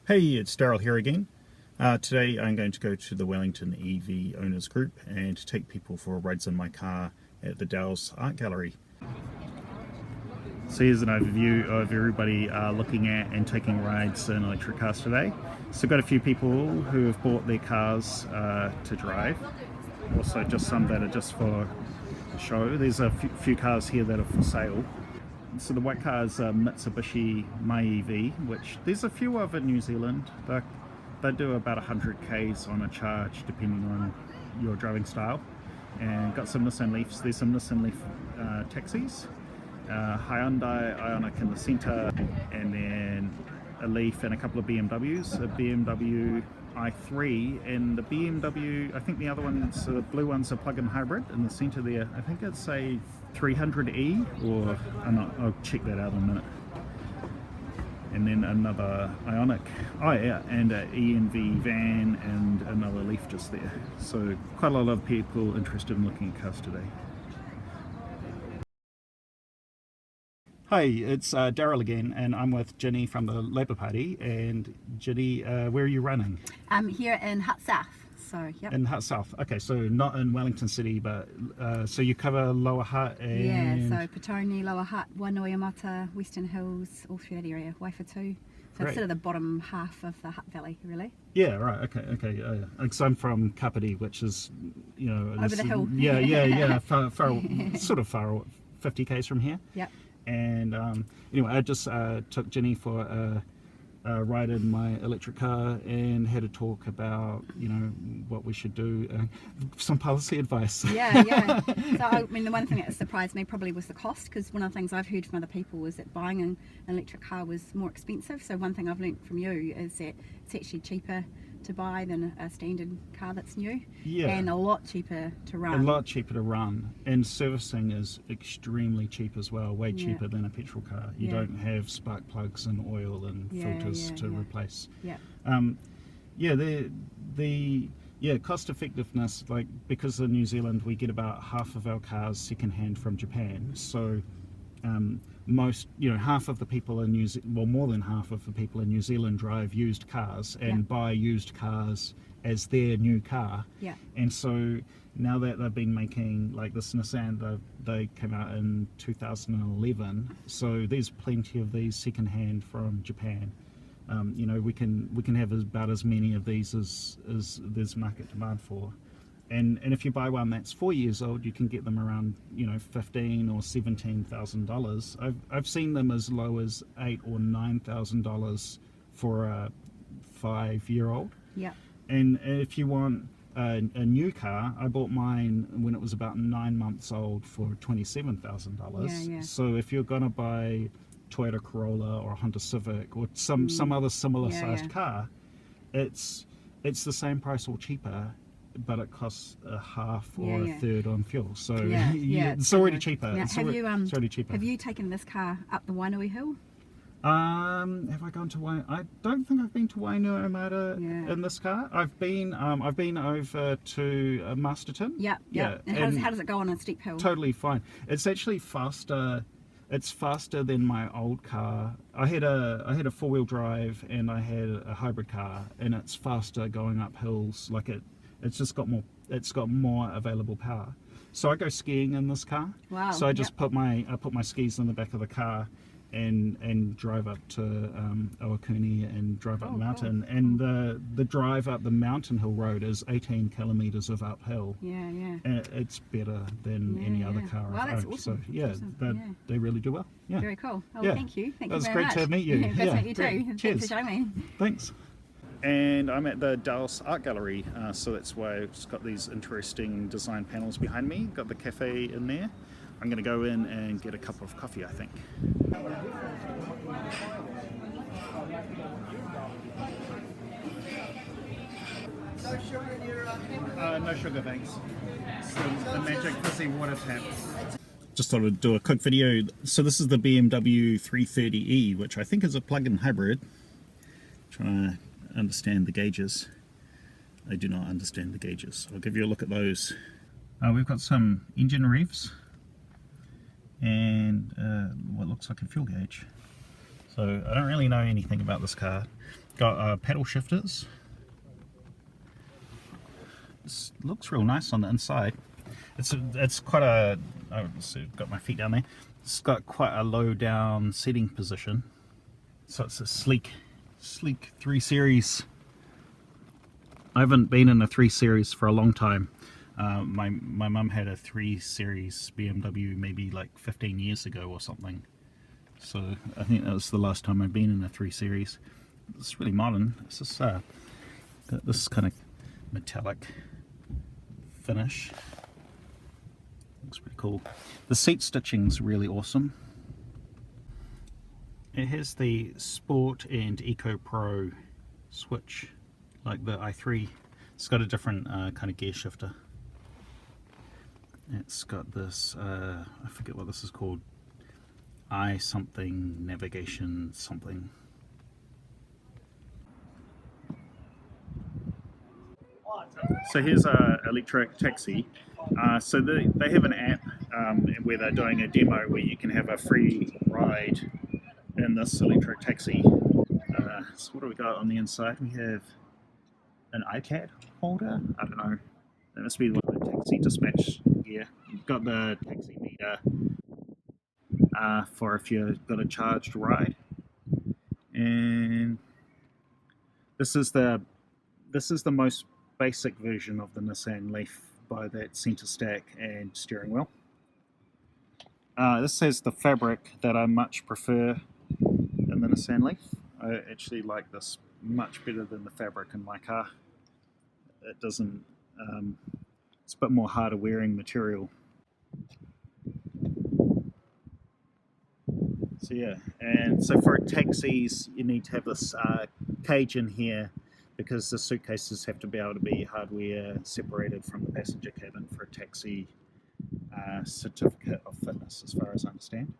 Hey, it's Daryl here again. Today I'm going to go to the Wellington EV Owners Group and take people for rides in my car at the Dowse Art Gallery. So here's an overview of everybody looking at and taking rides in electric cars today. So I've got a few people who have bought their cars to drive, also just some that are just for show. There's a few cars here that are for sale. So the white car is a Mitsubishi MiEV, which there's a few of in New Zealand. They do about 100 k's on a charge depending on your driving style. And got some Nissan Leafs. There's some Nissan Leaf taxis, Hyundai Ioniq in the centre, and then a Leaf and a couple of BMWs, a BMW i3 and the BMW, I think the other one's, the blue one's a plug-in hybrid in the centre there. I think it's a 330e, or I'll check that out in a minute. And then another Ioniq, oh yeah, and an ENV van and another Leaf just there. So quite a lot of people interested in looking at cars today. Hi, it's Daryl again, and I'm with Ginny from the Labour Party. And Ginny, where are you running? I'm here in Hutt South, so yep. In Hutt South, okay, so not in Wellington City, but so you cover Lower Hutt and... Yeah, so Petone, Lower Hutt, Wainuiomata, Western Hills, all through that area, Waifatu. So it's sort of the bottom half of the Hutt Valley, really. Yeah, right, okay. Because I'm from Kapiti, which is, you know... Over the hill. Yeah, far, sort of far, 50 k's from here. Yep. And anyway, I just took Ginny for a ride in my electric car and had a talk about, you know, what we should do, some policy advice. Yeah. So I mean, the one thing that surprised me probably was the cost, because one of the things I've heard from other people was that buying an electric car was more expensive. So one thing I've learnt from you is that it's actually cheaper to buy than a standard car that's new, and a lot cheaper to run. And servicing is extremely cheap as well, way cheaper than a petrol car. You don't have spark plugs and oil and filters to replace. The cost effectiveness, like, because in New Zealand we get about half of our cars secondhand from Japan, so most, you know, half of the people in more than half of the people in New Zealand drive used cars and buy used cars as their new car. And so now that they've been making, like this Nissan, they came out in 2011, so there's plenty of these secondhand from Japan. You know, we can have about as many of these as there's market demand for. And if you buy one that's 4 years old, you can get them around, you know, $15,000 or $17,000. I've seen them as low as $8,000 or $9,000 for a 5-year-old. And if you want a new car, I bought mine when it was about 9 months old for $27,000. So if you're gonna buy Toyota Corolla or a Honda Civic or some other similar sized car, it's the same price or cheaper, but it costs a half or a third on fuel. So it's already cheaper. Now, it's already cheaper. Have you taken this car up the Wainui Hill? Have I gone to Wainui? I don't think I've been to Wainuiomata in this car. I've been over to Masterton. And how does it go on a steep hill? Totally fine. It's actually faster. It's faster than my old car. I had a 4-wheel drive and I had a hybrid car, and it's faster going up hills. Like it's just got more available power. So I go skiing in this car. Wow. So I just put my skis in the back of the car and drive up to Owakuni and drive up the mountain. Cool. And the drive up the Mountain Hill Road is 18 kilometers of uphill. And it's better than any other car I've owned. Awesome. So they really do well. Very cool. Thank you. Thank you very much. It was great to meet you. Great to meet you too. Cheers. Thanks for showing me. Thanks. And I'm at the Dowse Art Gallery, so that's why it's got these interesting design panels behind me. Got the cafe in there. I'm going to go in and get a cup of coffee, I think. No sugar in your no sugar, thanks. It's the magic fizzy water tap. Just thought I'd do a quick video. So this is the BMW 330e, which I think is a plug-in hybrid. Trying to understand the gauges. I do not understand the gauges. I'll give you a look at those. We've got some engine revs and what looks like a fuel gauge. So I don't really know anything about this car. Got paddle shifters. This looks real nice on the inside. It's quite a, oh, so got my feet down there. It's got quite a low down seating position. So it's a sleek 3 Series. I haven't been in a 3 Series for a long time. My mum had a 3 Series BMW maybe like 15 years ago or something. So I think that was the last time I've been in a 3 Series. It's really modern. It's just got this kind of metallic finish. Looks pretty cool. The seat stitching's really awesome. It has the Sport and Eco Pro switch, like the i3. It's got a different kind of gear shifter. It's got this, I forget what this is called, something navigation something. So here's a electric taxi. So they have an app where they're doing a demo where you can have a free ride in this electric taxi. So what do we got on the inside? We have an iPad holder. I don't know. That must be the taxi dispatch gear. You've got the taxi meter for if you've got a charged ride. And this is the most basic version of the Nissan Leaf by that center stack and steering wheel. This has the fabric that I much prefer in the Nissan Leaf. I actually like this much better than the fabric in my car. It doesn't, it's a bit more harder wearing material. So yeah, and so for taxis you need to have this cage in here because the suitcases have to be able to be hardware separated from the passenger cabin for a taxi certificate of fitness, as far as I understand.